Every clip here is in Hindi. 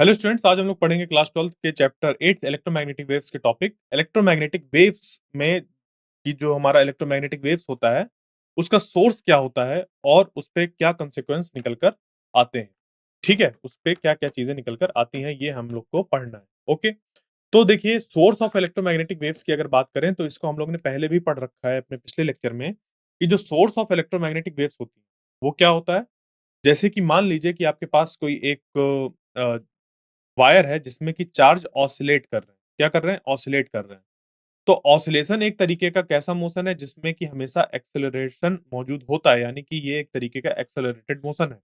हेलो स्टूडेंट्स, आज हम लोग पढ़ेंगे क्लास 12th के चैप्टर 8 इलेक्ट्रोमैग्नेटिक वेव्स के टॉपिक। इलेक्ट्रोमैग्नेटिक वेव्स में कि जो हमारा इलेक्ट्रोमैग्नेटिक वेव्स होता है, उसका सोर्स क्या होता है और उस पे क्या कॉन्सिक्वेंस निकल कर आते हैं। ठीक है? उस पे क्या-क्या चीज़ें निकल कर आती हैं, ये हम लोग को पढ़ना है। ओके? तो देखिए, सोर्स ऑफ इलेक्ट्रोमैग्नेटिक वेव्स की अगर बात करें तो इसको हम लोग ने पहले भी पढ़ रखा है अपने पिछले लेक्चर में, कि जो सोर्स ऑफ इलेक्ट्रोमैग्नेटिक वेव्स होती है, वो क्या होता है? जैसे कि मान लीजिए कि आपके पास कोई एक अ वायर है जिसमें कि चार्ज ऑसिलेट कर रहे हैं। क्या कर रहे हैं? ऑसिलेट कर रहे हैं। तो ऑसिलेशन एक तरीके का कैसा मोशन है जिसमें कि हमेशा एक्सेलरेशन मौजूद होता है, यानी कि ये एक तरीके का एक्सेलरेटेड मोशन है।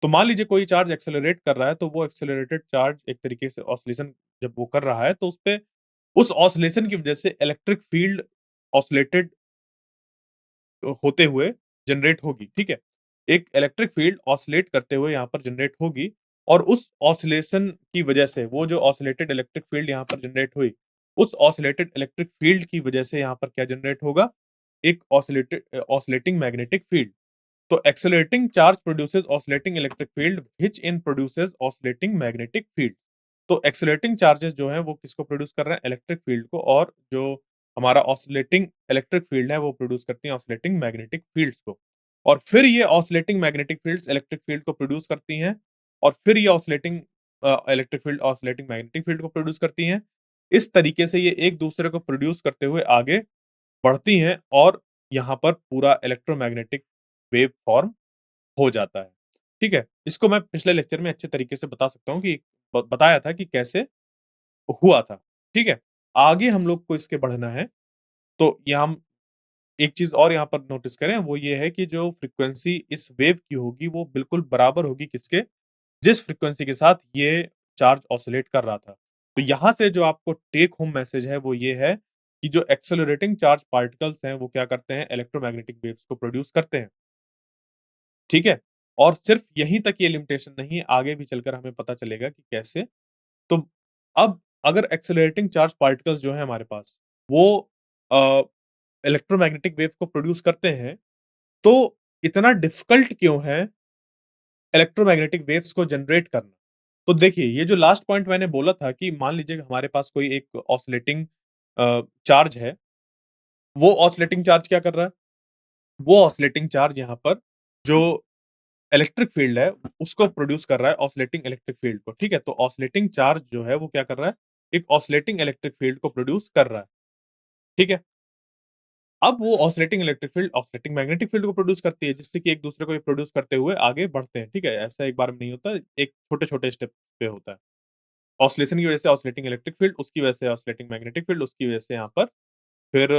तो मान लीजिए कोई चार्ज एक्सेलरेट कर रहा है, तो वो एक्सेलरेटेड चार्ज एक तरीके से ऑसिलेशन जब वो कर रहा है, तो उसपे उस ऑसिलेशन की वजह से इलेक्ट्रिक फील्ड ऑसिलेटेड होते हुए जनरेट होगी, ठीक है? एक इलेक्ट्रिक फील्ड ऑसिलेट करते हुए यहाँ पर जनरेट होगी और उस ऑसिलेशन की वजह से वो जो ऑसिलेटेड इलेक्ट्रिक फील्ड यहाँ पर जनरेट हुई, उस ऑसिलेटेड इलेक्ट्रिक फील्ड की वजह से यहाँ पर क्या जनरेट होगा? एक ऑसिलेटिंग मैग्नेटिक फील्ड। तो accelerating charge produces oscillating electric field which in produces oscillating magnetic field. तो एक्सेलरेटिंग चार्जेस जो हैं वो किसको प्रोड्यूस कर रहे हैं? इलेक्ट्रिक फील्ड को, और जो हमारा ऑसिलेटिंग इलेक्ट्रिक फील्ड है वो प्रोड्यूस करती है ऑसिलेटिंग मैग्नेटिक फील्ड्स को। और फिर ये oscillating magnetic fields electric field को प्रोड्यूस करती हैं, और फिर ये oscillating electric field oscillating magnetic field को प्रोड्यूस करती हैं। इस तरीके से ये एक दूसरे को प्रोड्यूस करते हुए आगे बढ़ती हैं और यहाँ पर पूरा इलेक्ट्रोमैग्नेटिक वेव फॉर्म हो जाता है। ठीक है? इसको मैं पिछले लेक्चर में अच्छे तरीके से बता सकता हूँ कि बताया था कि कैसे हुआ था। ठीक है? आगे हम लोग को इसके बढ़ना है, तो यहाँ हम एक चीज़ और यहाँ पर नोटिस करें, वो ये है कि जो फ्रीक्वेंसी इस वेव की होगी वो बिल्कुल बराबर होगी किसके? जिस फ्रीक्वेंसी के साथ ये चार्ज ऑसिलेट कर रहा था। तो यहाँ से जो आपको टेक होम मैसेज है वो ये है कि जो एक्सेलरेटिंग चार्ज पार्टिकल्स हैं वो क्या करते हैं? इलेक्ट्रोमैग्नेटिक वेव्स को प्रोड्यूस करते हैं। ठीक है? और सिर्फ यहीं तक ये लिमिटेशन नहीं है, आगे भी चलकर हमें पता चलेगा कि कैसे। तो अब अगर एक्सेलरेटिंग चार्ज पार्टिकल्स जो हैं हमारे पास, वो अ, इलेक्ट्रोमैग्नेटिक वेव को प्रोड्यूस करते हैं, तो इतना डिफ़िकल्ट क्यों है इलेक्ट्रोमैग्नेटिक वेव्स को जनरेट करना? तो देखिए, ये जो लास्ट पॉइंट मैंने बोला था कि मान लीजिए कि हमारे पास कोई एक ऑसिलेटिंग चार्ज है, वो ऑसिलेटिंग चार्ज क्या कर रहा है? वो ऑसिलेटिंग चार्ज यहाँ पर जो इलेक्ट्रिक फील्ड है, उसको प्रोड्यूस कर रहा है ऑसिलेटिंग इलेक्ट्रिक फील्ड को, ठीक है? तो ऑसिलेटिंग चार्ज जो है वो क्या कर रहा है? एक ऑसिलेटिंग इलेक्ट्रिक फील्ड को प्रोड्यूस कर रहा है, ठीक है? अब वो oscillating electric field oscillating magnetic field को प्रोड्यूस करती है, जिससे कि एक दूसरे को ये प्रोड्यूस करते हुए आगे बढ़ते हैं, ठीक है? ऐसा एक बार में नहीं होता, एक छोटे-छोटे स्टेप पे होता है। ऑसिलेशन की वजह से ऑसिलेटिंग इलेक्ट्रिक फील्ड, उसकी वजह से ऑसिलेटिंग मैग्नेटिक फील्ड, उसकी वजह से यहाँ पर फिर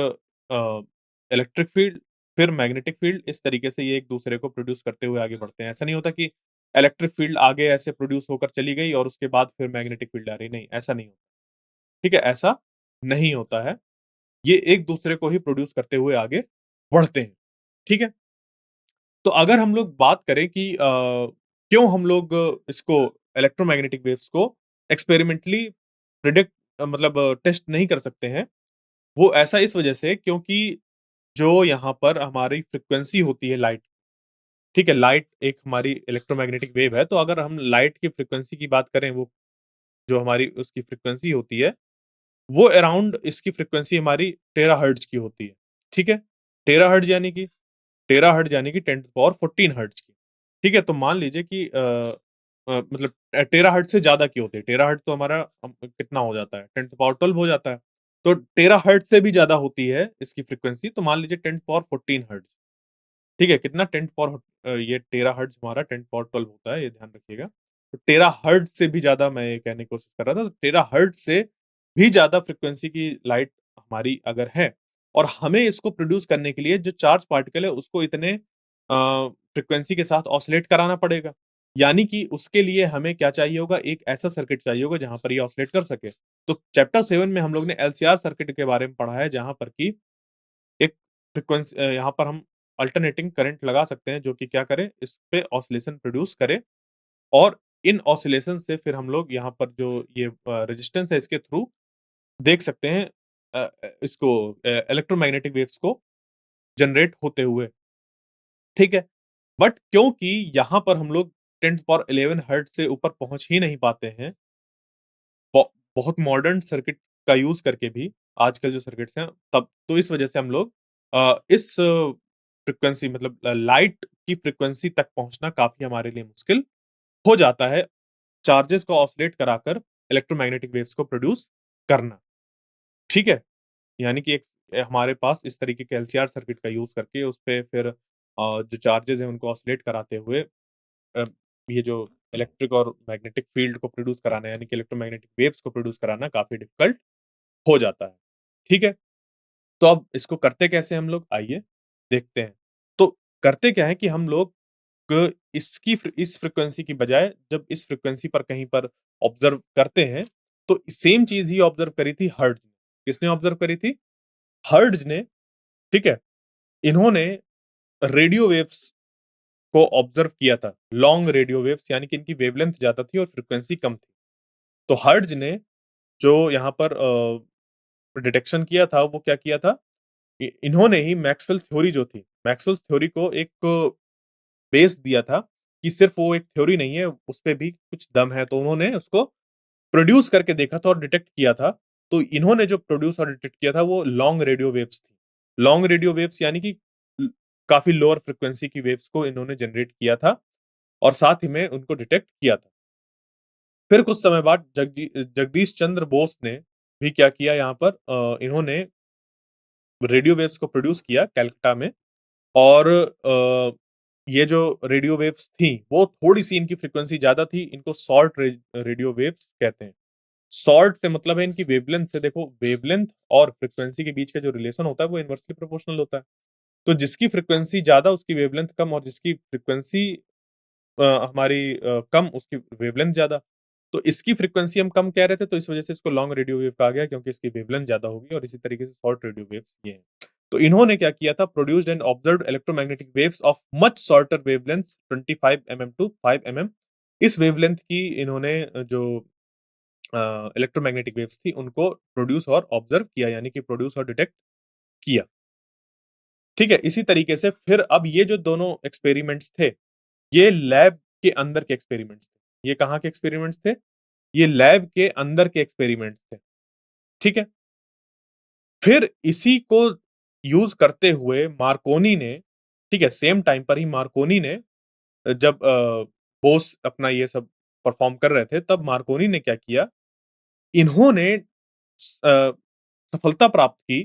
इलेक्ट्रिक फील्ड, फिर मैग्नेटिक फील्ड, इस तरीके से ये एक दूसरे को प्रोड्यूस करते हुए आगे बढ़ते हैं। ऐसा नहीं होता कि इलेक्ट्रिक फील्ड आगे ऐसे प्रोड्यूस होकर चली गई और उसके बाद फिर मैग्नेटिक फील्ड आ रही, नहीं, ऐसा नहीं होता। ठीक है? ऐसा नहीं होता है। ये एक दूसरे को ही प्रोड्यूस करते हुए आगे बढ़ते हैं। ठीक है? तो अगर हम लोग बात करें कि क्यों हम लोग इसको इलेक्ट्रोमैग्नेटिक वेव्स को एक्सपेरिमेंटली प्रिडिक्ट मतलब टेस्ट नहीं कर सकते हैं, वो ऐसा इस वजह से क्योंकि जो यहाँ पर हमारी फ्रीक्वेंसी होती है लाइट, ठीक है? लाइट एक हमारी इलेक्ट्रोमैग्नेटिक वेव है, तो अगर हम लाइट की फ्रीक्वेंसी की बात करें, वो जो हमारी उसकी फ्रीक्वेंसी होती है, वो अराउंड इसकी फ्रीक्वेंसी हमारी टेराहर्ट्ज़ की होती है, ठीक है? टेराहर्ट्ज़ यानी कि 10 टू पावर 14 हर्ट्ज़ की, ठीक है? तो मान लीजिए कि मतलब टेराहर्ट्ज़ से ज़्यादा की होती है, टेराहर्ट्ज़ तो हमारा कितना हो जाता है? 10 टू पावर 12 हो जाता है। तो टेराहर्ट्ज़ से भी ज़्यादा होती है इसकी फ्रीक्वेंसी, तो मान लीजिए 10 टू पावर 14 हर्ट्ज़, ठीक है? कितना 10 टू पावर ये टेराहर्ट्ज़ हमारा 10 टू पावर 12 होता है, ये ध्यान रखिएगा। तो टेराहर्ट्ज़ से भी ज़्यादा मैं ये कहने की कोशिश कर रहा था, तो टेराहर्ट्ज़ से भी ज़्यादा फ्रीक्वेंसी की लाइट हमारी अगर है, और हमें इसको प्रोड्यूस करने के लिए जो चार्ज पार्टिकल है उसको इतने फ्रीक्वेंसी के साथ ऑसिलेट कराना पड़ेगा। यानी कि उसके लिए हमें क्या चाहिए होगा? एक ऐसा सर्किट चाहिए होगा जहाँ पर ये ऑसिलेट कर सके। तो चैप्टर 7 में हम लोग ने एलसीआर सर्किट के बारे में पढ़ा है, जहाँ पर कि एक यहाँ पर हम अल्टरनेटिंग करंट लगा सकते हैं जो कि क्या करे? इस पे ऑसिलेशन प्रोड्यूस करे, और इन ऑसिलेशन से फिर हम लोग यहाँ पर जो ये रेजिस्टेंस है इसके थ्रू देख सकते हैं इसको इलेक्ट्रोमैग्नेटिक वेव्स को जनरेट होते हुए, ठीक है? बट क्योंकि यहाँ पर हम लोग 10 टू पावर 11 हर्ट्ज़ से ऊपर पहुँच ही नहीं पाते हैं, बहुत मॉडर्न सर्किट का यूज़ करके भी आजकल जो सर्किट्स हैं तब तो इस वजह से हम लोग इस फ्रीक्वेंसी मतलब लाइट की फ्रीक्वेंसी तक पहुँचना काफ़ी हमारे लिए मुश्किल हो जाता है, चार्जेस को ऑसिलेट कराकर इलेक्ट्रोमैग्नेटिक वेव्स को प्रोड्यूस करना, ठीक है? यानी कि एक हमारे पास इस तरीके के एलसीआर सर्किट का यूज़ करके उसपे फिर जो चार्जेज़ हैं उनको ऑसिलेट कराते हुए अ, ये जो इलेक्ट्रिक और मैग्नेटिक फील्ड को प्रोड्यूस कराना यानी कि इलेक्ट्रोमैग्नेटिक वेव्स को प्रोड्यूस कराना काफ़ी डिफ़िकल्ट हो जाता है, ठीक है? तो अब इसको करते कैसे हम लोग? आइए देखते हैं। तो करते क्या है कि हम लोग इस फ्रीक्वेंसी की बजाय जब इस फ्रीक्वेंसी पर कहीं पर ऑब्ज़र्व करते हैं, तो सेम चीज़ ही ऑब्ज़र्व करी थी हर्ट्ज़ ने। किसने ऑब्ज़र्व करी थी? हर्ट्ज़ ने, ठीक है? इन्होंने रेडियो वेव्स को ऑब्ज़र्व किया था। लॉन्ग रेडियो वेव्स यानी कि इनकी वेवलेंथ ज़्यादा थी और फ्रीक्वेंसी कम थी। तो हर्ट्ज़ ने जो यहाँ पर डिटेक्शन किया था, वो क्या किया था? इन्होंने ही मैक्सवेल थ्योरी जो थी, मैक्सवेल थ्योरी को एक बेस दिया था कि सिर्फ़ वो एक थ्योरी नहीं है, उसपे भी कुछ दम है। तो उन्होंने उसको प्रोड्यूस करके देखा था और डिटेक्ट किया था। तो इन्होंने जो प्रोड्यूस और डिटेक्ट किया था वो लॉन्ग रेडियो वेव्स थी। लॉन्ग रेडियो वेव्स यानी कि काफ़ी लोअर फ्रीक्वेंसी की वेव्स को इन्होंने जनरेट किया था और साथ ही में उनको डिटेक्ट किया था। फिर कुछ समय बाद जगदीश चंद्र बोस ने भी क्या किया यहाँ पर इन्होंने रेडियो वेव्स को प्रोड्यूस किया कलकत्ता में और ये जो रेडियो वेव्स थी, वो थोड़ी-सी इनकी फ्रीक्वेंसी ज़्यादा थी, इनको शॉर्ट रेडियो वेव्स कहते हैं। शॉर्ट से मतलब है इनकी वेवलेंथ से देखो वेवलेंथ और फ्रीक्वेंसी के बीच का जो रिलेशन होता है वो इनवर्सली प्रोपोर्शनल होता है। तो जिसकी फ्रीक्वेंसी ज़्यादा उसकी वेवलेंथ कम और जिसकी फ्रीक्वेंसी हमारी कम उसकी वेवलेंथ ज़्यादा। तो इसकी फ्रीक्वेंसी हम कम कह रहे थे तो इस वजह से इसको लॉन्ग रेडियो वेव कहा गया क्योंकि इसकी वेवलेंथ ज़्यादा होगी और इसी तरीके से शॉर्ट रेडियो वेव्स ये हैं। तो इन्होंने क्या किया था produced and observed electromagnetic waves of much shorter wavelengths 25 mm to 5 mm. इस वेवलेंथ की इन्होंने जो इलेक्ट्रोमैग्नेटिक वेव्स थी उनको प्रोड्यूस और ऑब्जर्व किया यानी कि प्रोड्यूस और डिटेक्ट किया। ठीक है? इसी तरीके से फिर अब ये जो दोनों एक्सपेरिमेंट्स थे, ये लैब के अंदर के एक्सपेरिमेंट्स थे। ये कहाँ के एक्सपेरिमेंट्स थे? ये लैब के अंदर के एक्सपेरिमेंट्स थे। ठीक है? फिर इसी को यूज़ करते हुए मार्कोनी ने, ठीक है? सेम टाइम पर ही मार्कोनी ने जब बोस अपना ये सब परफ़ॉर्म कर रहे थे, तब मार्कोनी ने क्या किया, इन्होंने सफलता प्राप्त की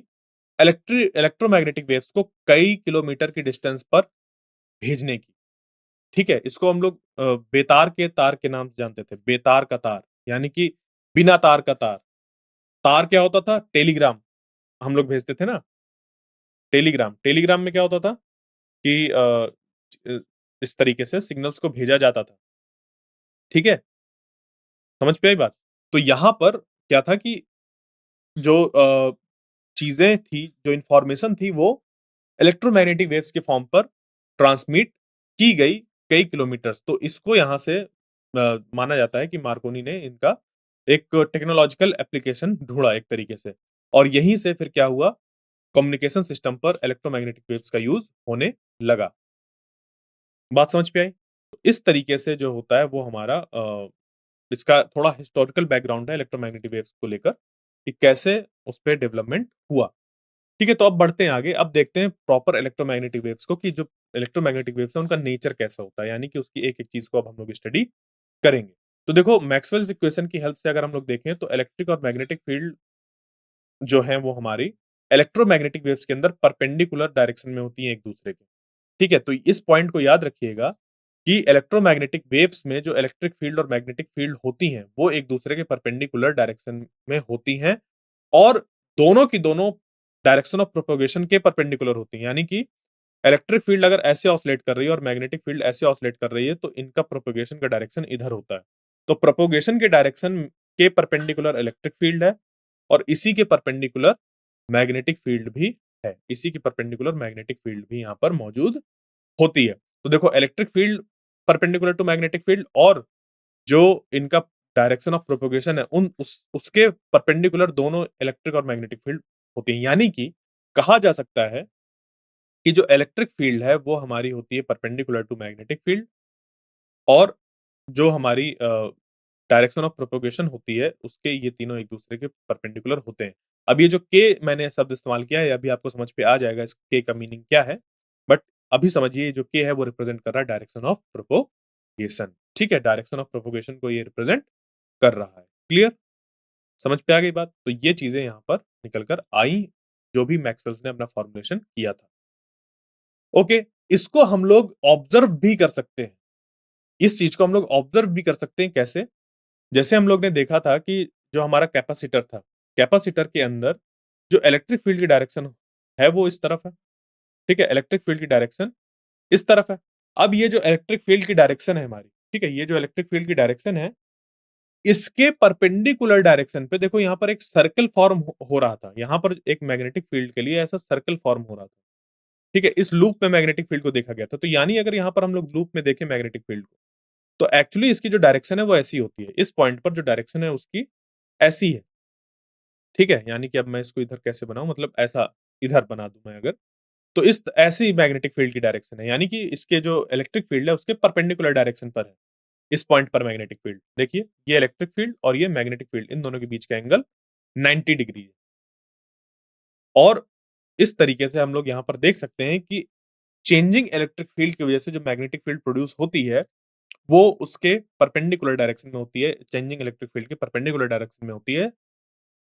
इलेक्ट्रोमैग्नेटिक वेव्स को कई किलोमीटर की डिस्टेंस पर भेजने की। ठीक है? इसको हम लोग बेतार के तार के नाम से जानते थे। बेतार का तार, यानी कि बिना तार का तार। तार क्या होता था? टेलीग्राम, हम लोग भेजते थे ना, टेलीग्राम। टेलीग्राम में क्या होता था कि अ, इस तरीके से सिग्नल्स को भेजा जाता था। ठीक है? समझ में आई बात? तो यहाँ पर क्या था कि जो चीज़ें थी, जो इन्फॉर्मेशन थी वो इलेक्ट्रोमैग्नेटिक वेव्स के फॉर्म पर ट्रांसमिट की गई कई किलोमीटर्स। तो इसको यहाँ से माना जाता है कि मार्कोनी ने इनका एक टेक्नोलॉजिकल एप्लीकेशन ढूँढा एक तरीके से और यहीं से फिर क्या हुआ, कम्युनिकेशन सिस्टम पर इलेक्ट्रोमैग्नेटिक वेव्स का यूज़ होने लगा। बात समझ में आई? तो इस तरीके से जो होता है वो हमारा इसका थोड़ा हिस्टोरिकल बैकग्राउंड है इलेक्ट्रोमैग्नेटिक वेव्स को लेकर, कि कैसे उसपे डेवलपमेंट हुआ। ठीक है, तो अब बढ़ते हैं आगे। अब देखते हैं प्रॉपर इलेक्ट्रोमैग्नेटिक वेव्स को कि जो इलेक्ट्रोमैग्नेटिक वेव्स है उनका नेचर कैसा होता है, यानी कि उसकी एक-एक चीज़ को अब हम लोग स्टडी करेंगे। तो देखो मैक्सवेल्स इक्वेशन की हेल्प से अगर हम लोग देखें तो इलेक्ट्रिक और मैग्नेटिक फील्ड जो हैं वो हमारी इलेक्ट्रोमैग्नेटिक वेव्स के अंदर परपेंडिकुलर डायरेक्शन में होती हैं एक-दूसरे के। ठीक है? तो इस पॉइंट को याद रखिएगा कि इलेक्ट्रोमैग्नेटिक वेव्स में जो इलेक्ट्रिक फील्ड और मैग्नेटिक फील्ड होती हैं, वो एक-दूसरे के परपेंडिकुलर डायरेक्शन में होती हैं और दोनों की दोनों डायरेक्शन ऑफ प्रोपेगेशन के परपेंडिकुलर होती हैं। यानी कि इलेक्ट्रिक फील्ड अगर ऐसे ऑसिलेट कर रही है और मैग्नेटिक फील्ड ऐसे ऑसिलेट कर रही है, तो इनका प्रोपेगेशन का डायरेक्शन इधर होता है। तो प्रोपेगेशन के डायरेक्शन के परपेंडिकुलर इलेक्ट्रिक फील्ड है और इसी के परपेंडिकुलर मैग्नेटिक फील्ड भी है। इसी के परपेंडिकुलर मैग्नेटिक फील्ड भी यहाँ पर मौजूद होती है। तो देखो electric field perpendicular to magnetic field और जो इनका डायरेक्शन ऑफ प्रोपेगेशन है उन उसके परपेंडिकुलर दोनों इलेक्ट्रिक और मैग्नेटिक फील्ड होती हैं। यानी कि कहा जा सकता है कि जो इलेक्ट्रिक फील्ड है वो हमारी होती है परपेंडिकुलर टू मैग्नेटिक फील्ड और जो हमारी डायरेक्शन ऑफ प्रोपगेशन होती है, उसके ये तीनों एक-दूसरे के परपेंडिकुलर होते हैं। अब ये जो के मैंने शब्द इस्तेमाल किया है, अभी आपको समझ पे आ जाएगा इस के का मीनिंग क्या है। बट अभी समझिए जो के है वो रिप्रेजेंट कर रहा है डायरेक्शन ऑफ प्रोपगेशन। ठीक है? डायरेक्शन ऑफ प्रोपगेशन को ये रिप्रेजेंट कर रहा है। क्लियर? समझ पे आ गई बात? तो ये चीज़ें यहाँ पर निकल कर आई, जो भी मैक्सवेल ने अपना फॉर्मुलेशन किया था। ओके, इसको हम लोग ऑब्ज़र्व भी कर सकते हैं। इस चीज़ को हम लोग ऑब्ज़र्व भी कर सकते हैं कैसे? जैसे हम लोग ने देखा था कि जो हमारा कैपेसिटर था, कैपेसिटर के अंदर जो इलेक्ट्रिक फील्ड की डायरेक्शन है वो इस तरफ है, ठीक है? इलेक्ट्रिक फील्ड की डायरेक्शन इस तरफ है। अब ये जो इलेक्ट्रिक फील्ड की डायरेक्शन है हमारी, ठीक है? ये जो इलेक्ट्रिक फील्ड की डायरेक्शन है, इसके परपेंडिकुलर डायरेक्शन पे देखो यहाँ पर एक सर्कल फॉर्म हो रहा था। यहाँ पर एक मैग्नेटिक फील्ड के लिए ऐसा सर्कल फॉर्म हो रहा था, ठीक है? इस लूप में मैग्नेटिक फील्ड को देखा गया था। तो यानी अगर यहाँ पर हम लोग लूप में देखें मैग्नेटिक फील्ड को, तो एक्चुअली इसकी जो डायरेक्शन है वो ऐसी होती है। इस पॉइंट पर जो डायरेक्शन है उसकी ऐसी है, ठीक है? यानी कि अब मैं इसको इधर कैसे बनाऊँ, मतलब ऐसा इधर बना दूँ मैं अगर, तो इस ऐसी मैग्नेटिक फील्ड की डायरेक्शन है। यानी कि इसके जो इलेक्ट्रिक फील्ड है उसके परपेंडिकुलर डायरेक्शन पर है। इस पॉइंट पर मैग्नेटिक फील्ड। देखिए, ये इलेक्ट्रिक फील्ड और ये मैग्नेटिक फील्ड, इन दोनों के बीच का एंगल 90 डिग्री है। और इस तरीके से हम लोग यहाँ पर देख सकते हैं कि चेंजिंग इलेक्ट्रिक फील्ड की वजह से जो मैग्नेटिक फील्ड प्रोड्यूस होती है, वो उसके परपेंडिकुलर डायरेक्शन में होती है। चेंजिंग इलेक्ट्रिक फील्ड के परपेंडिकुलर डायरेक्शन में होती है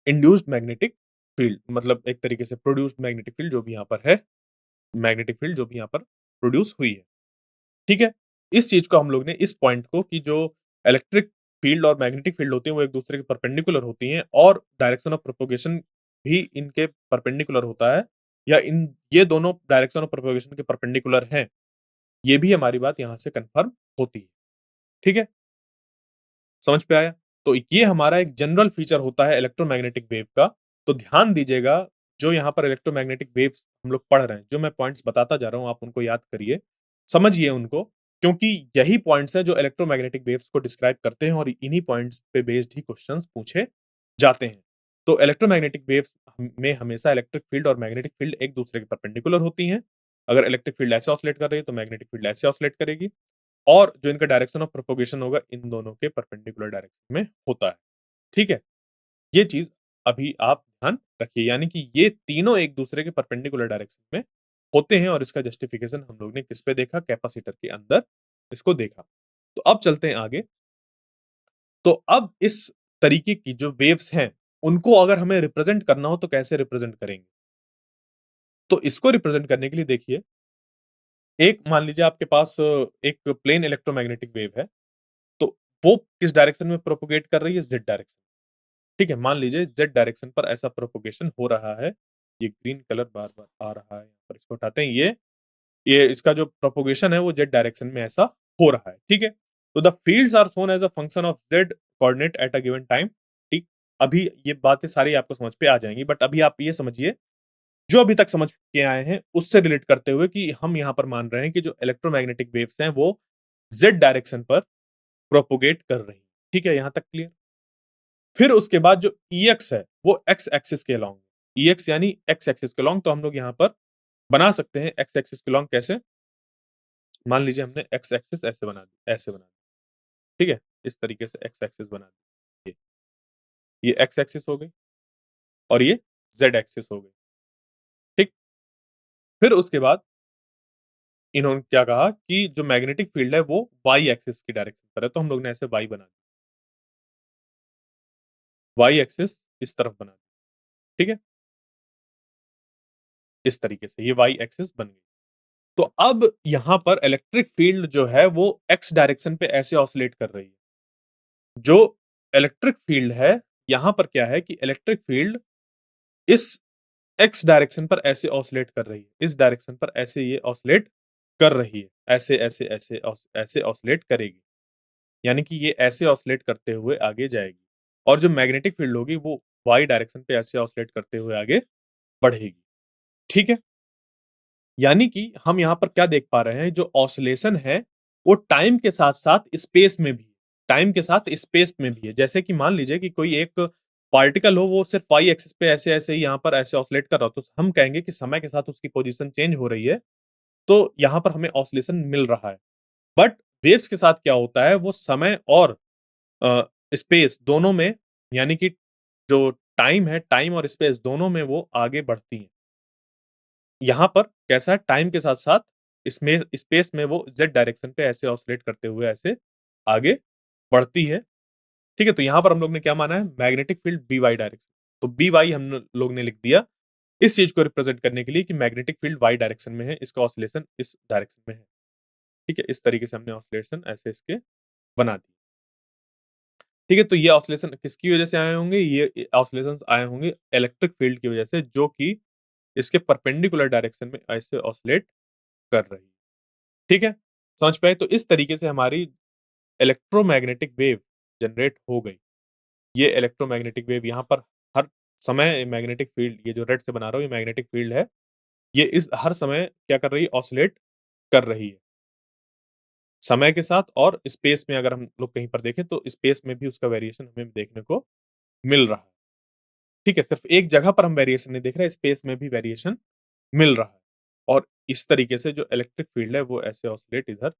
इंड्यूस्ड मैग्नेटिक फील्ड, मतलब एक तरीके से प्रोड्यूस्ड मैग्नेटिक फील्ड जो भी यहाँ पर है, मैग्नेटिक फील्ड जो भी यहाँ पर प्रोड्यूस हुई है। ठीक है? इस चीज़ को हम लोग ने, इस पॉइंट को, कि जो इलेक्ट्रिक फील्ड और मैग्नेटिक फील्ड होती हैं वो एक-दूसरे के परपेंडिकुलर होती हैं और डायरेक्शन ऑफ प्रोपगेशन भी इनके परपेंडिकुलर होता है, या इन ये दोनों डायरेक्शन ऑफ प्रोपगेशन के परपेंडिकुलर हैं। ये भी हमारी बात यहाँ से कन्फर्म होती है। ठीक है? समझ पे आया? तो ये हमारा एक जनरल फीचर होता है इलेक्ट्रोमैग्नेटिक वेव का। तो ध्यान दीजिएगा, जो यहाँ पर इलेक्ट्रोमैग्नेटिक वेव्स हम लोग पढ़ रहे हैं, जो मैं पॉइंट्स बताता जा रहा हूँ, आप उनको याद करिए, समझिए उनको, क्योंकि यही पॉइंट्स हैं जो इलेक्ट्रोमैग्नेटिक वेव्स को डिस्क्राइब करते हैं और इन्हीं पॉइंट्स पे बेस्ड ही क्वेश्चंस पूछे जाते हैं। तो इलेक्ट्रोमैग्नेटिक वेव्स में हमेशा इलेक्ट्रिक फील्ड और मैग्नेटिक फील्ड एक दूसरे के परपेंडिकुलर होती हैं। अगर इलेक्ट्रिक फील्ड ऐसे ऑसिलेट कर रही है तो मैग्नेटिक फील्ड ऐसे ऑसिलेट करेगी। और जो इनका डायरेक्शन ऑफ प्रोपगेशन होगा इन दोनों के परपेंडिकुलर डायरेक्शन में होता है। ठीक है? ये चीज़ अभी आप ध्यान रखिए, यानी कि ये तीनों एक-दूसरे के परपेंडिकुलर डायरेक्शन में होते हैं और इसका जस्टिफिकेशन हम लोग ने किस पे देखा? कैपेसिटर के अंदर इसको देखा। तो अब चलते हैं आगे। तो अब इस तरीके की जो वेव्स हैं, उनको अगर हमें रिप्रेजेंट करना हो तो कैसे रिप्रेजेंट करेंगे? तो इसको रिप्रेजेंट करने के लिए देखिए, एक मान लीजिए आपके पास एक प्लेन इलेक्ट्रोमैग्नेटिक वेव है, तो वो किस डायरेक्शन में प्रोपेगेट कर रही है? Z direction. ठीक है? मान लीजिए ज़ेड डायरेक्शन पर ऐसा प्रोपेगेशन हो रहा है। ये ग्रीन कलर बार-बार आ रहा है, यहाँ पर इसको हटाते हैं। ये इसका जो प्रोपेगेशन है वो ज़ेड डायरेक्शन में ऐसा हो रहा है। ठीक है? तो the fields are shown as a function of z coordinate at a given time. ठीक? अभी ये बातें सारी आपको समझ पे आ जाएँगी, बट अभी आप ये समझिए, जो अभी तक समझ के आए हैं उससे रिलेट करते हुए, कि हम यहाँ पर मान रहे हैं कि जो इलेक्ट्रोमैग्नेटिक वेव्स हैं वो ज़ेड डायरेक्शन पर प्रोपेगेट कर रही हैं। ठीक है? यहाँ तक क्लियर? फिर उसके बाद जो ईएक्स है, वो एक्स एक्सिस के अलोंग, ईएक्स यानी एक्स एक्सिस के अलोंग, तो हम लोग यहाँ पर बना सकते हैं एक्स एक्सिस के अलोंग कैसे? मान लीजिए हमने एक्स एक्सिस ऐसे बना दी, ऐसे बना दी, ठीक है? इस तरीके से एक्स एक्सिस बना दी। ये एक्स एक्सिस हो गई और ये जेड एक्सिस हो गई, ठीक? फिर उसके बाद इन्होंने क्या कहा कि जो मैग्नेटिक फील्ड है वो वाई एक्सिस की डायरेक्शन पर है, तो हम लोग ने ऐसे वाई बना दी, वाई एक्सिस इस तरफ बना दी, ठीक है? इस तरीके से ये वाई एक्सिस बन गई। तो अब यहाँ पर इलेक्ट्रिक फील्ड जो है वो एक्स डायरेक्शन पे ऐसे ऑसिलेट कर रही है। जो इलेक्ट्रिक फील्ड है, यहाँ पर क्या है कि इलेक्ट्रिक फील्ड इस एक्स डायरेक्शन पर ऐसे ऑसिलेट कर रही है। इस डायरेक्शन पर ऐसे ये ऑसिलेट कर रही है। ऐसे, ऐसे, ऐसे ऐसे ऑसिलेट करेगी। यानी कि ये ऐसे ऑसिलेट करते हुए आगे जाएगी। और जो मैग्नेटिक फील्ड होगी वो वाई डायरेक्शन पे ऐसे ऑसिलेट करते हुए आगे बढ़ेगी। ठीक है? यानी कि हम यहाँ पर क्या देख पा रहे हैं, जो ऑसिलेशन है वो टाइम के साथ-साथ स्पेस में भी है। टाइम के साथ स्पेस में भी है। जैसे कि मान लीजिए कि कोई एक पार्टिकल हो, वो सिर्फ वाई एक्सिस पे ऐसे-ऐसे ही यहाँ पर ऐसे ऑसिलेट कर रहा हो, तो हम कहेंगे कि समय के साथ उसकी पोजीशन चेंज हो रही है, तो यहाँ पर हमें ऑसिलेशन मिल रहा है। बट वेव्स के साथ क्या होता है, वो समय और स्पेस दोनों में, यानी कि जो टाइम है, टाइम और स्पेस दोनों में वो आगे बढ़ती हैं। यहाँ पर कैसा है, टाइम के साथ-साथ इसमें स्पेस में वो ज़ेड डायरेक्शन पे ऐसे ऑसिलेट करते हुए ऐसे आगे बढ़ती है। ठीक है? तो यहाँ पर हम लोग ने क्या माना है, मैग्नेटिक फील्ड BY डायरेक्शन। तो BY हम लोग ने लिख दिया इस चीज़ को रिप्रेज़ेंट करने के लिए कि मैग्नेटिक फील्ड Y डायरेक्शन में है, इसका ऑसिलेशन इस डायरेक्शन में है। ठीक है? इस तरीके से हमने ऑसिलेशन ऐसे इसके बना दिए। ठीक है? तो ये ऑसिलेशन किसकी वजह से आए होंगे? ये ऑसिलेशंस आए होंगे इलेक्ट्रिक फील्ड की वजह से, जो कि इसके परपेंडिकुलर डायरेक्शन में ऐसे ऑसिलेट कर रही है। ठीक है? समझ पाए? तो इस तरीके से हमारी इलेक्ट्रोमैग्नेटिक वेव जनरेट हो गई। ये इलेक्ट्रोमैग्नेटिक वेव यहाँ पर हर समय मैग्नेटिक फील्ड, ये जो रेड से बना रहा हूँ, ये मैग्नेटिक फील्ड है। ये इस हर समय क्या कर रही है? ऑसिलेट कर रही है। समय के साथ और स्पेस में अगर हम लोग कहीं पर देखें तो स्पेस में भी उसका वेरिएशन हमें देखने को मिल रहा है। ठीक है? सिर्फ एक जगह पर हम वेरिएशन नहीं देख रहे हैं, स्पेस में भी वेरिएशन मिल रहा है। और इस तरीके से जो इलेक्ट्रिक फील्ड है वो ऐसे ऑसिलेट इधर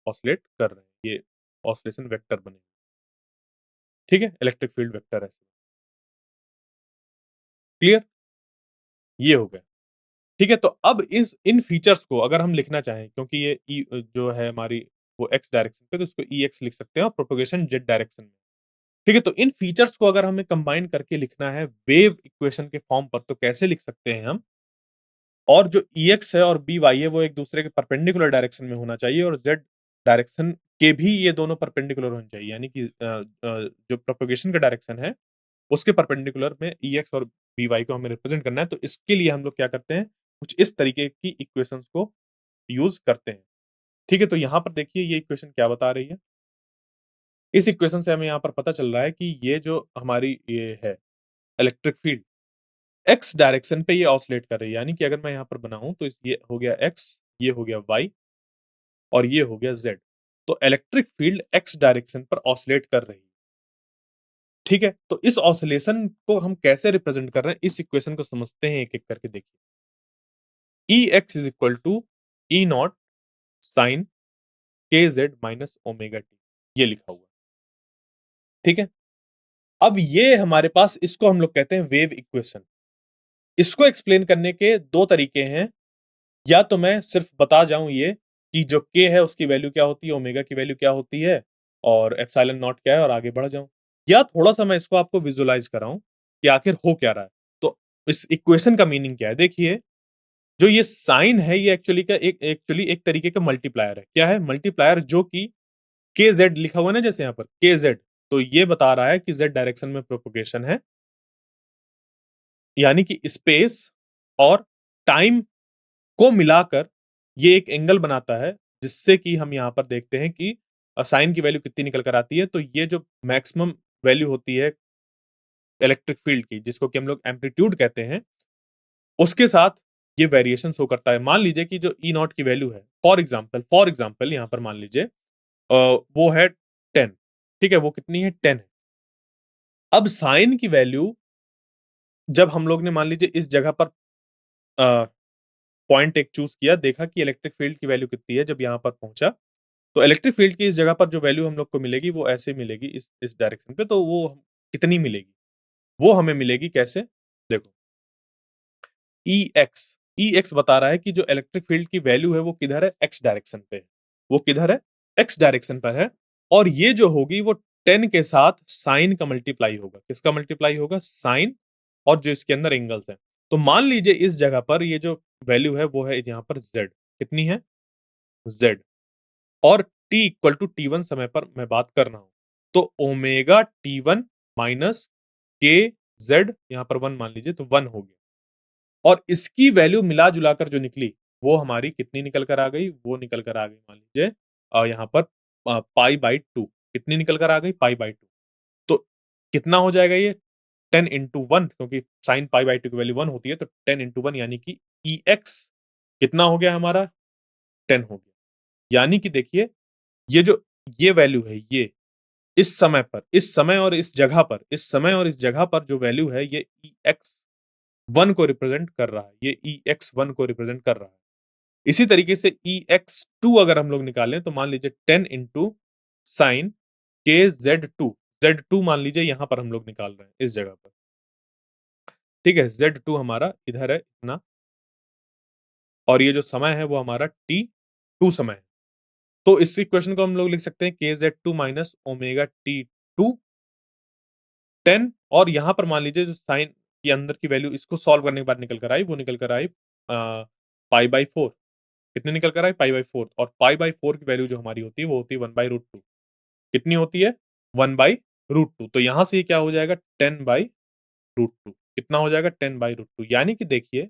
ऑसिलेट कर रहे हैं। ये ऑसिलेशन वेक्टर बने। ठीक है? इलेक्ट्रिक फील्ड वेक्टर ऐसे। क्लियर? ये हो गया। ठीक है? तो अब इस इन फीचर्स को अगर हम लिखना चाहें, क्योंकि ये जो है हमारी वो एक्स डायरेक्शन पे, तो इसको EX लिख सकते हैं और प्रोपगेशन जेड डायरेक्शन में। ठीक है? तो इन फीचर्स को अगर हमें कंबाइन करके लिखना है वेव इक्वेशन के फॉर्म पर, तो कैसे लिख सकते हैं हम? और जो EX है और BY है वो एक दूसरे के परपेंडिकुलर डायरेक्शन में होना चाहिए और जेड डायरेक्शन के भी ये दोनों परपेंडिकुलर होने चाहिए। यानी कि जो प्रोपगेशन का डायरेक्शन है उसके परपेंडिकुलर में EX और BY को हमें रिप्रेजेंट करना है। तो इसके लिए हम लोग क्या करते हैं, कुछ इस तरीके की इक्वेशंस को यूज़ करते हैं। ठीक है? तो यहाँ पर देखिए ये इक्वेशन क्या बता रही है। इस इक्वेशन से हमें यहाँ पर पता चल रहा है कि ये जो हमारी ये है इलेक्ट्रिक फील्ड एक्स डायरेक्शन पे ये ऑसिलेट कर रही है। यानी कि अगर मैं यहाँ पर बनाऊँ तो इस ये हो गया एक्स, ये हो गया वाई और ये हो गया जेड। तो इलेक्ट्रिक फील्ड एक्स डायरेक्शन पर ऑसिलेट कर रही है। ठीक है? तो इस ऑसिलेशन को हम कैसे रिप्रेजेंट कर रहे हैं, इस इक्वेशन को समझते हैं एक-एक करके देखिए। Ex is equal to E naught sine k z minus omega t, ये लिखा हुआ है। ठीक है? अब ये हमारे पास, इसको हम लोग कहते हैं वेव इक्वेशन। इसको एक्सप्लेन करने के 2 तरीके हैं। या तो मैं सिर्फ बता जाऊँ ये कि जो k है उसकी वैल्यू क्या होती है, ओमेगा की वैल्यू क्या होती है और एप्सिलॉन नॉट क्या है और आगे बढ़ जाऊँ। या थोड़ा-सा मैं इसको आपको विजुअलाइज़ कराऊँ कि आखिर हो क्या रहा है। तो इस इक्वेशन का मीनिंग क्या है? देखिए, जो ये साइन है ये एक्चुअली एक तरीके का मल्टीप्लायर है। क्या है? मल्टीप्लायर, जो कि kz लिखा हुआ है ना जैसे यहाँ पर kz, तो ये बता रहा है कि z डायरेक्शन में प्रोपगेशन है। यानी कि स्पेस और टाइम को मिलाकर ये एक एंगल बनाता है, जिससे कि हम यहाँ पर देखते हैं कि साइन की वैल्यू कितनी निकल कर आती है। तो ये जो मैक्सिमम वैल्यू होती है इलेक्ट्रिक फील्ड की, जिसको कि हम लोग एम्पलीट्यूड कहते हैं, उसके साथ ये वेरिएशन शो करता है। मान लीजिए कि जो ई नॉट की वैल्यू है, फॉर एग्जाम्पल यहाँ पर मान लीजिए वो है 10। ठीक है? वो कितनी है? 10 है। अब साइन की वैल्यू जब हम लोग ने मान लीजिए इस जगह पर अ, पॉइंट एक चूज़ किया, देखा कि इलेक्ट्रिक फील्ड की वैल्यू कितनी है, जब यहाँ पर पहुँचा, तो इलेक्ट्रिक फील्ड की इस जगह पर जो वैल्यू हम लोग को मिलेगी, वो ऐसे मिलेगी इस डायरेक्शन पे, तो वो कितनी मिलेगी? वो हमें मिलेगी कैसे? देखो, EX बता रहा है कि जो इलेक्ट्रिक फील्ड की वैल्यू है वो किधर है? एक्स डायरेक्शन पे है। वो किधर है? एक्स डायरेक्शन पर है और ये जो होगी वो 10 के साथ साइन का मल्टीप्लाई होगा। किसका मल्टीप्लाई होगा? साइन और जो इसके अंदर एंगल्स हैं। तो मान लीजिए इस जगह पर ये जो वैल्यू है वो है यहाँ पर Z। कितनी है? Z। और t इक्वल टू T1 समय पर मैं बात कर रहा हूँ। तो ओमेगा T1 माइनस के जेड, यहाँ पर 1 मान लीजिए, तो 1 हो गया। और इसकी वैल्यू मिला-जुला कर जो निकली, वो हमारी कितनी निकल कर आ गई? वो निकल कर आ गई मान लीजिए यहाँ पर पाई बाई 2। कितनी निकल कर आ गई? Pi by 2। तो कितना हो जाएगा ये? 10 इंटू 1, क्योंकि साइन पाई बाई 2 की वैल्यू 1 होती है, तो 10 इंटू 1 यानी कि EX कितना हो गया हमारा? 10 हो गया। यानी कि देखिए, ये जो ये वैल्यू है, ये इस समय पर, इस समय और इस जगह पर, इस समय और इस जगह पर जो वैल्यू है, ये EX 1 को रिप्रेजेंट कर रहा है। ये EX 1 को रिप्रेजेंट कर रहा है। इसी तरीके से EX 2 अगर हम लोग निकालें, तो मान लीजिए 10 इंटू साइन KZ2। Z2 मान लीजिए यहाँ पर हम लोग निकाल रहे हैं, इस जगह पर। ठीक है? Z2 हमारा इधर है इतना, और ये जो समय है वो हमारा T2 समय है। तो इस इक्वेशन को हम लोग लिख सकते हैं kz2 माइनस ओमेगा T2 10, और यहाँ पर मान लीजिए जो साइन के अंदर की वैल्यू इसको सॉल्व करने के बाद निकल कर आई, वो निकल कर आई पाई बाई 4। कितने निकल कर आई? पाई बाई 4, और पाई बाई 4 की वैल्यू जो हमारी होती है वो होती है 1/√2। कितनी होती है? 1/√2। तो यहाँ से ये क्या हो जाएगा? 10/√2। कितना हो जाएगा? 10/√2। यानी कि देखिए,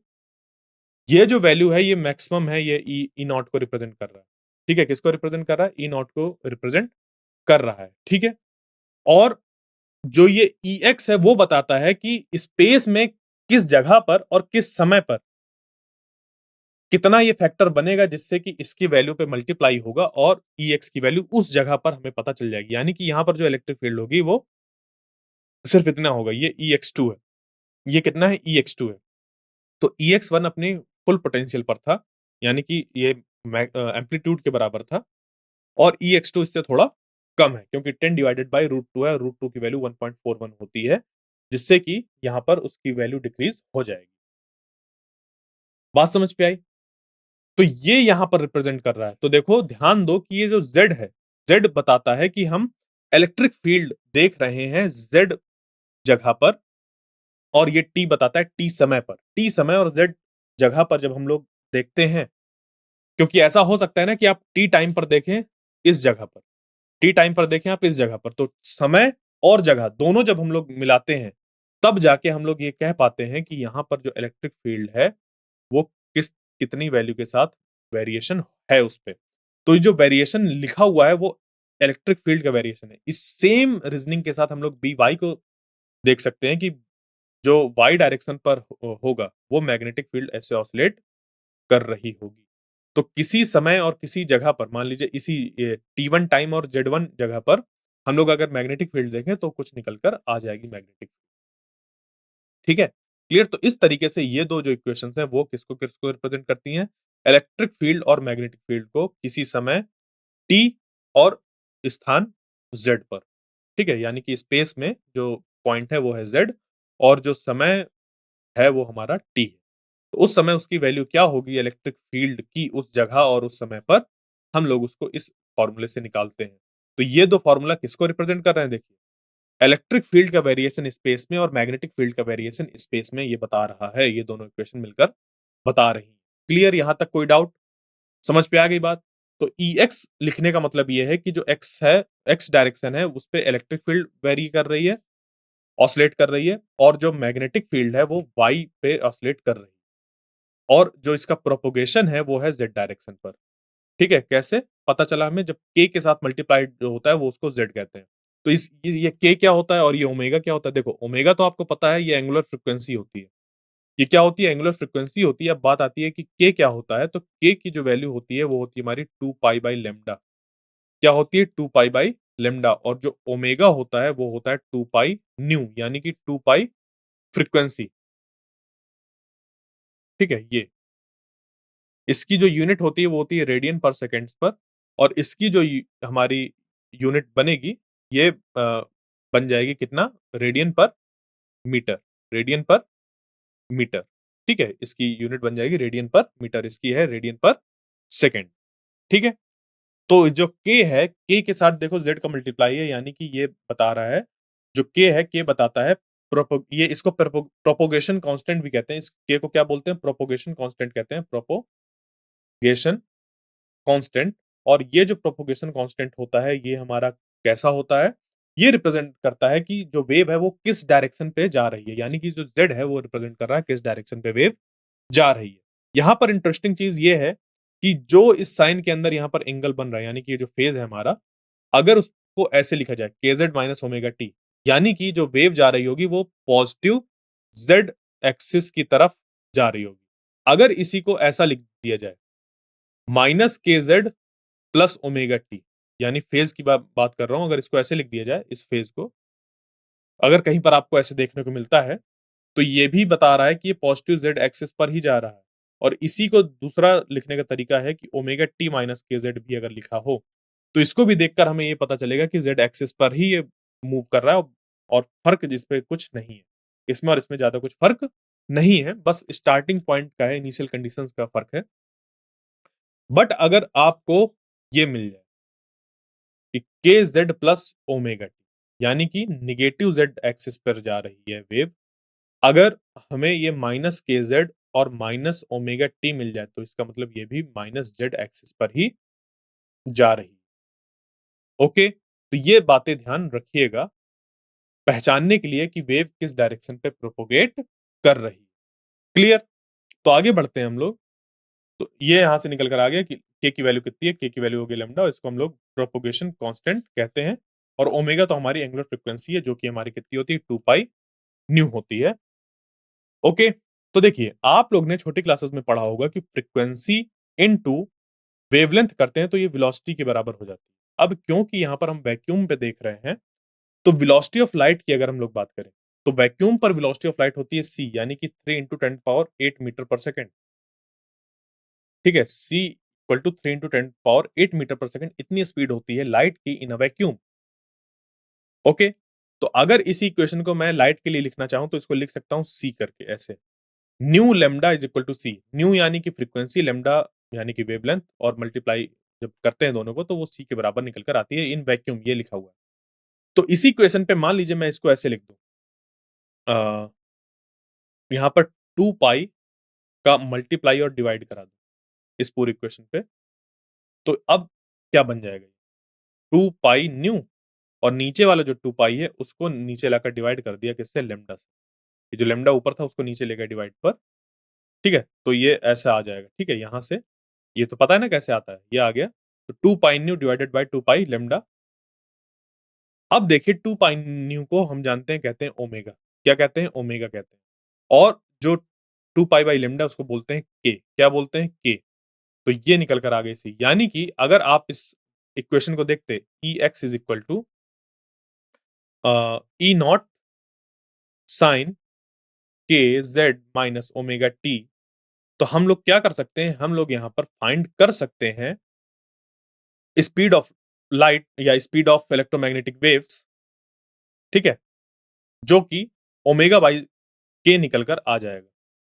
ये जो वैल्यू है ये मैक्सिमम है, ये ई नॉट को रिप्रेजेंट कर रहा है। ठीक है? किसको रिप्रेजेंट कर रहा है? ई नॉट को रिप्रेजेंट कर रहा है। ठीक है? और जो ये EX है वो बताता है कि स्पेस में किस जगह पर और किस समय पर कितना ये फैक्टर बनेगा, जिससे कि इसकी वैल्यू पे मल्टीप्लाई होगा और EX की वैल्यू उस जगह पर हमें पता चल जाएगी। यानी कि यहाँ पर जो इलेक्ट्रिक फील्ड होगी वो सिर्फ इतना होगा, ये EX2 है। ये कितना है? EX2 है। तो EX1 अपनी फुल पोटेंशियल पर था, यानी कि ये एम्पलीट्यूड के बराबर था, और EX2 इससे थोड़ा कम है, क्योंकि 10 डिवाइडेड बाय √2 है, √2 की वैल्यू 1.41 होती है, जिससे कि यहाँ पर उसकी वैल्यू डिक्रीज हो जाएगी। बात समझ पे आई? तो ये यहाँ पर रिप्रेजेंट कर रहा है। तो देखो, ध्यान दो कि ये जो Z है, Z बताता है कि हम इलेक्ट्रिक फील्ड देख रहे हैं Z जगह पर, और ये T बताता है T समय पर। T समय और Z जगह पर जब हम लोग देखते हैं, क्योंकि ऐसा हो सकता है ना कि आप T टाइम पर देखें इस जगह पर, T टाइम पर देखें आप इस जगह पर, तो समय और जगह दोनों जब हम लोग मिलाते हैं, तब जाके हम लोग ये कह पाते हैं कि यहाँ पर जो इलेक्ट्रिक फील्ड है, वो किस कितनी वैल्यू के साथ वेरिएशन है उसपे। तो ये जो वेरिएशन लिखा हुआ है वो इलेक्ट्रिक फील्ड का वेरिएशन है। इस सेम रीजनिंग के साथ हम लोग By को देख सकते हैं कि जो y डायरेक्शन पर होगा, वो मैग्नेटिक फील्ड ऐसे ऑसिलेट कर रही होगी। तो किसी समय और किसी जगह पर, मान लीजिए इसी T1 टाइम और Z1 जगह पर, हम लोग अगर मैग्नेटिक फील्ड देखें तो कुछ निकल कर आ जाएगी मैग्नेटिक। ठीक है? क्लियर? तो इस तरीके से ये 2 जो इक्वेशंस हैं वो किसको-किसको रिप्रेजेंट करती हैं? इलेक्ट्रिक फील्ड और मैग्नेटिक फील्ड को किसी समय T और स्थान Z पर। ठीक है? यानी कि स्पेस में जो पॉइंट है वो है Z, और जो समय है वो हमारा T है। तो उस समय उसकी वैल्यू क्या होगी इलेक्ट्रिक फील्ड की उस जगह और उस समय पर, हम लोग उसको इस फॉर्मूले से निकालते हैं। तो ये 2 फॉर्मूला किसको रिप्रेजेंट कर रहे हैं? देखिए, इलेक्ट्रिक फील्ड का वेरिएशन स्पेस में और मैग्नेटिक फील्ड का वेरिएशन स्पेस में, ये बता रहा है, ये दोनों इक्वेशन मिलकर बता रही हैं। क्लियर यहां तक कोई डाउट? समझ पे आ गई बात? तो EX लिखने का मतलब ये है कि जो X है, X डायरेक्शन है, उस पे इलेक्ट्रिक फील्ड वेरी कर रही है, ऑसिलेट कर रही है, और जो मैग्नेटिक फील्ड है वो Y पे ऑसिलेट कर रही है, और जो इसका प्रोपोगेशन है वो है Z डायरेक्शन पर। ठीक है? कैसे? पता चला हमें, जब K के साथ मल्टीप्लाइड जो होता है वो उसको Z कहते हैं। तो इस ये K क्या होता है और ये ओमेगा क्या होता है? देखो, ओमेगा तो आपको पता है, ये एंगुलर फ्रीक्वेंसी होती है। ये क्या होती है? एंगुलर फ्रीक्वेंसी होती है। अब बात आती है कि K क्या होता है? तो K की जो वैल्यू होती है वो होती है हमारी 2 पाई बाई लैम्ब्डा। क्या होती है? 2 पाई बाई लैम्ब्डा, और जो ओमेगा होता है वो होता है 2 पाई न्यू, यानी कि 2 पाई फ्रीक्वेंसी। ठीक है? ये इसकी जो यूनिट होती है वो होती है रेडियन पर सेकंड्स पर, और इसकी जो हमारी यूनिट बनेगी, ये बन जाएगी कितना? रेडियन पर मीटर। रेडियन पर मीटर। ठीक है? इसकी यूनिट बन जाएगी रेडियन पर मीटर, इसकी है रेडियन पर सेकंड। ठीक है? तो जो K है, K के साथ देखो Z का मल्टीप्लाई है, यानी कि ये बता रहा है, जो K है, K बताता है ये इसको प्रोपोगेशन कांस्टेंट भी कहते हैं। इस K को क्या बोलते हैं? प्रोपोगेशन कांस्टेंट कहते हैं, प्रोपोगेशन कांस्टेंट। और ये जो प्रोपोगेशन कांस्टेंट होता है, ये हमारा कैसा होता है? ये रिप्रेजेंट करता है कि जो वेव है वो किस डायरेक्शन पे जा रही है, यानी कि जो Z है वो रिप्रेजेंट कर रहा है किस डायरेक्शन पे वेव जा रही है। यहाँ पर इंटरेस्टिंग चीज़ ये है कि जो इस साइन के अंदर यहाँ पर एंगल बन रहा है, यानी कि ये जो फेज़ है हमारा, अगर उसको ऐसे लिखा जाए kz माइनस ओमेगा टी, यानी कि जो वेव जा रही होगी वो पॉजिटिव Z एक्सिस की तरफ जा रही होगी। अगर इसी को ऐसा लिख दिया जाए, minus kz plus omega T, यानी फेज़ की बात कर रहा हूँ, अगर इसको ऐसे लिख दिया जाए, इस फेज़ को अगर कहीं पर आपको ऐसे देखने को मिलता है, तो ये भी बता रहा है कि ये पॉजिटिव Z एक्सिस पर ही जा रहा है। और इसी को दूसरा लिखने का तरीका है कि ओमेगा टी माइनस kz भी अगर लिखा हो, तो इसको भी देखकर हमें ये पता चलेगा कि Z एक्सिस पर ही ये मूव कर रहा है और फ़र्क जिस पे कुछ नहीं है। इसमें और इसमें ज़्यादा कुछ फ़र्क नहीं है, बस स्टार्टिंग पॉइंट का है, इनिशियल कंडीशंस का फ़र्क है। बट अगर आपको ये मिल जाए कि के ज़ेड प्लस ओमेगा टी, यानी कि नेगेटिव ज़ेड एक्सिस पर जा रही है वेव, अगर हमें ये माइनस के ज़ेड और माइनस ओमेगा टी मिल जाए, तो इसका मतलब ये भी माइनस ज़ेड एक्सिस पर ही जा रही है। ओके? तो ये बातें ध्यान रखिएगा, पहचानने के लिए कि वेव किस डायरेक्शन पे प्रोपोगेट कर रही है। क्लियर? तो आगे बढ़ते हैं हम लोग। तो ये यहाँ से निकल कर आ गया कि के की वैल्यू कितनी है? के की वैल्यू हो गई लैम्ब्डा और इसको हम लोग प्रोपोगेशन कांस्टेंट कहते हैं और ओमेगा तो हमारी एंगुलर फ्रीक्वेंसी है जो कि हमारी कितनी होती है? 2 पाई न्यू होती है। ओके? तो देखिए, आप लोग ने छोटी क्लासेस में पढ़ा होगा कि फ्रीक्वेंसी इनटू वेवलेंथ करते हैं तो ये वेलोसिटी के बराबर हो जाती है। अब क्योंकि यहाँ पर हम वैक्यूम पे देख रहे हैं, तो वेलोसिटी ऑफ लाइट की अगर हम लोग बात करें, तो वैक्यूम पर वेलोसिटी ऑफ लाइट होती है c, यानी कि 3 into 10 power 8 metre per second. ठीक है? c equal to 3 into 10 power 8 metre per second, इतनी स्पीड होती है लाइट की इन अ वैक्यूम। ओके? तो अगर इसी इक्वेशन को मैं लाइट के लिए लिखना चाहूँ तो इसको लिख सकता हूँ c करके ऐसे। Nu lambda is equal to c. Nu यानी कि फ्रीक्वेंसी, लैम्ब्डा यानी कि वेवलेंथ और मल्टीप्लाई जब करते हैं दोनों को तो वो सी के बराबर निकल कर आती है इन वैक्यूम, ये लिखा हुआ है। तो इसी इक्वेशन पे मान लीजिए मैं इसको ऐसे लिख दूं, यहाँ पर 2 पाई का मल्टीप्लाई और डिवाइड करा दूं इस पूरी इक्वेशन पे, तो अब क्या बन जाएगा? 2 पाई न्यू और नीचे वाला जो 2 पाई है उसको नीचे लाकर डिवाइड कर दिया किससे? लैम्ब्डा से। ये जो लैम्ब्डा ऊपर था उसको नीचे ले गया डिवाइड पर। ठीक है? तो ये ऐसा आ जाएगा। ठीक है? यहाँ से ये तो पता है ना कैसे आता है, ये आ गया। तो 2 pi nu divided by 2 pi lambda. अब देखिए 2 पाई न्यू को हम जानते हैं, कहते हैं ओमेगा। क्या कहते हैं? ओमेगा कहते हैं। और जो 2 पाई बाय लैम्ब्डा उसको बोलते हैं के। क्या बोलते हैं? के। तो ये निकल कर आ गई सी। यानी कि अगर आप इस इक्वेशन को देखते, Ex is equal to E naught sine k z minus omega t, तो हम लोग क्या कर सकते हैं? हम लोग यहाँ पर फाइंड कर सकते हैं स्पीड ऑफ लाइट या स्पीड ऑफ इलेक्ट्रोमैग्नेटिक वेव्स। ठीक है? जो कि ओमेगा बाई के निकल कर आ जाएगा।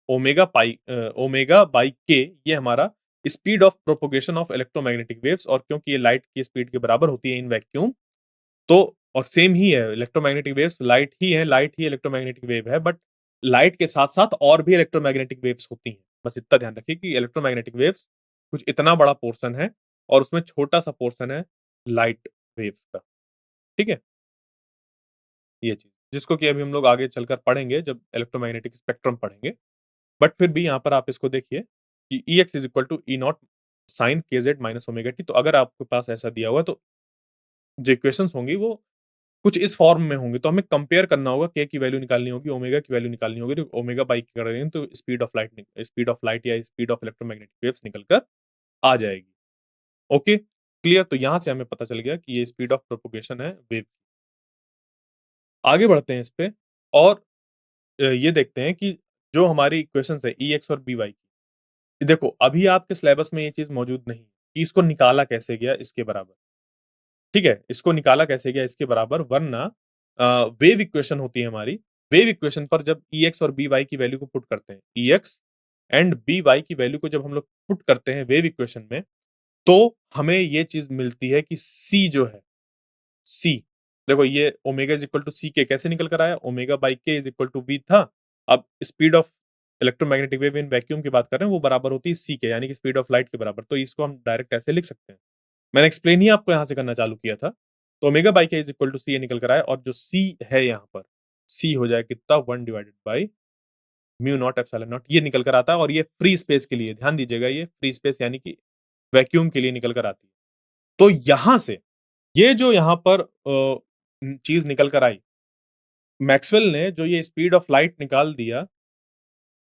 ओमेगा बाई के ये हमारा speed of propagation of electromagnetic waves, और क्योंकि ये लाइट की स्पीड के बराबर होती है इन वैक्यूम, तो और सेम ही है इलेक्ट्रोमैग्नेटिक वेव्स, लाइट ही है, लाइट ही इलेक्ट्रोमैग्नेटिक वेव है, बट लाइट के साथ-साथ और भी इलेक्ट्रोमैग्नेटिक वेव्स होती हैं। बस इतना ध्यान रखिए कि इलेक्ट्रोमैग्नेटिक वेव्स कुछ इतना बड़ा पोर्शन है और उसमें छोटा-सा पोर्शन है लाइट वेव्स का। ठीक है? ये चीज़, जिसको कि अभी हम लोग आगे चलकर पढ़ेंगे जब इलेक्ट्रोमैग्नेटिक स्पेक्ट्रम पढ़ेंगे। बट फिर भी यहाँ पर आप इसको देखिए कि Ex is equal to E naught sine k z minus omega t. तो अगर आपके पास ऐसा दिया हुआ है तो जो इक्वेशंस होंगी वो कुछ इस फॉर्म में होंगे, तो हमें कंपेयर करना होगा, के की वैल्यू निकालनी होगी, ओमेगा की वैल्यू निकालनी होगी। तो ओमेगा बाई कर रहे हैं तो स्पीड ऑफ लाइट या स्पीड ऑफ इलेक्ट्रोमैग्नेटिक वेव्स निकल कर आ जाएगी। Okay, clear? तो यहाँ से हमें पता चल गया कि ये स्पीड ऑफ प्रोपोगेशन है वेव। आगे बढ़ते हैं इस पे और ये देखते हैं कि जो हमारी इक्वेशंस है Ex और By की, देखो अभी आपके सिलेबस में ये चीज़ मौजूद नहीं है कि इसको निकाला कैसे गया इसके बराबर। ठीक है? इसको निकाला कैसे गया इसके बराबर, वरना वेव इक्वेशन होती है हमारी। वेव इक्वेशन पर जब Ex और By की वैल्यू को पुट करते हैं, Ex एंड By की वैल्यू को जब हम लोग पुट करते हैं वेव इक्वेशन में, तो हमें ये चीज़ मिलती है कि C जो है, C, देखो ये ओमेगा इज इक्वल टू सी के कैसे निकल कर आया? ओमेगा बाई के इज इक्वल टू वी था। अब speed of electromagnetic wave in vacuum की बात कर रहे हैं, वो बराबर होती है सी के, यानी कि स्पीड ऑफ लाइट के बराबर। तो इसको हम डायरेक्ट ऐसे लिख सकते हैं। मैंने एक्सप्लेन ही आपको यहाँ से करना चालू किया था। तो ओमेगा बाई के इज इक्वल टू सी ये निकल कर आया, और जो सी है यहाँ पर, सी हो जाए कितना? 1 divided by mu naught epsilon not, ये निकल कर आता है। और ये फ्री स्पेस के लिए ध्यान दीजिएगा, ये फ्री स्पेस यानी कि वैक्यूम के लिए निकल कर आती है। तो यहाँ से ये जो यहाँ पर चीज़ निकल कर आई, मैक्सवेल ने जो ये स्पीड ऑफ लाइट निकाल दिया,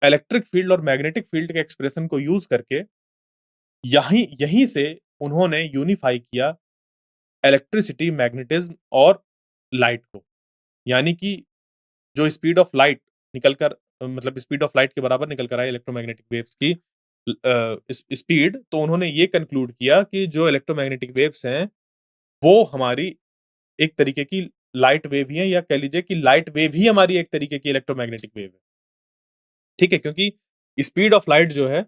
इलेक्ट्रिक फील्ड और मैग्नेटिक फील्ड के एक्सप्रेशन को यूज़ करके, यहीं यहीं से उन्होंने यूनिफाई किया इलेक्ट्रिसिटी, मैग्नेटिज्म और लाइट को। यानी कि जो स्पीड ऑफ लाइट निकल कर मतलब स्पीड ऑफ लाइट के बराबर निकल कर आई इलेक्ट्रोमैग्नेटिक वेव्स की स्पीड, तो उन्होंने ये कंक्लूड किया कि जो इलेक्ट्रोमैग्नेटिक वेव्स हैं, वो हमारी एक तरीके की लाइट वेव ही है या कह लीजिए कि लाइट वेव ही हमारी एक तरीके की इलेक्ट्रोमैग्नेटिक वेव है। ठीक है? क्योंकि स्पीड ऑफ लाइट जो है,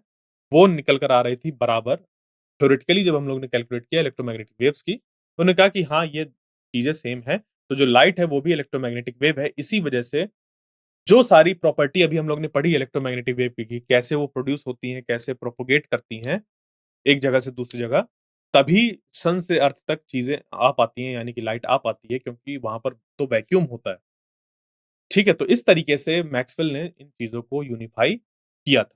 वो निकल कर आ रही थी बराबर। थ्योरेटिकली जब हम लोग ने कैलकुलेट किया इलेक्ट्रोमैग्नेटिक वेव्स की, तो उन्होंने कहा कि हाँ, ये चीज़ें सेम हैं। तो जो लाइट है वो भी इलेक्ट्रोमैग्नेटिक वेव है। इसी वजह से जो सारी प्रॉपर्टी अभी हम लोग ने पढ़ी इलेक्ट्रोमैग्नेटिक वेव की, कैसे वो प्रोड्यूस होती हैं, कैसे प्रोपेगेट करती हैं एक जगह से दूसरी जगह, तभी सन से अर्थ तक चीज़ें आ पाती हैं, यानी कि लाइट आ पाती है क्योंकि वहाँ पर तो वैक्यूम होता है। ठीक है? तो इस तरीके से मैक्सवेल ने इन चीज़ों को यूनिफ़ाई किया था।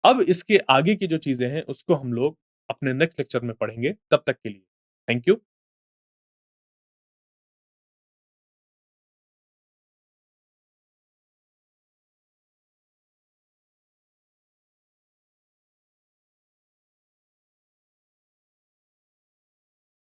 अब इसके आगे की जो चीज़ें हैं, उसको हम लोग अपने नेक्स्ट लेक्चर में पढ़ेंगे। तब तक के लिए थैंक यू।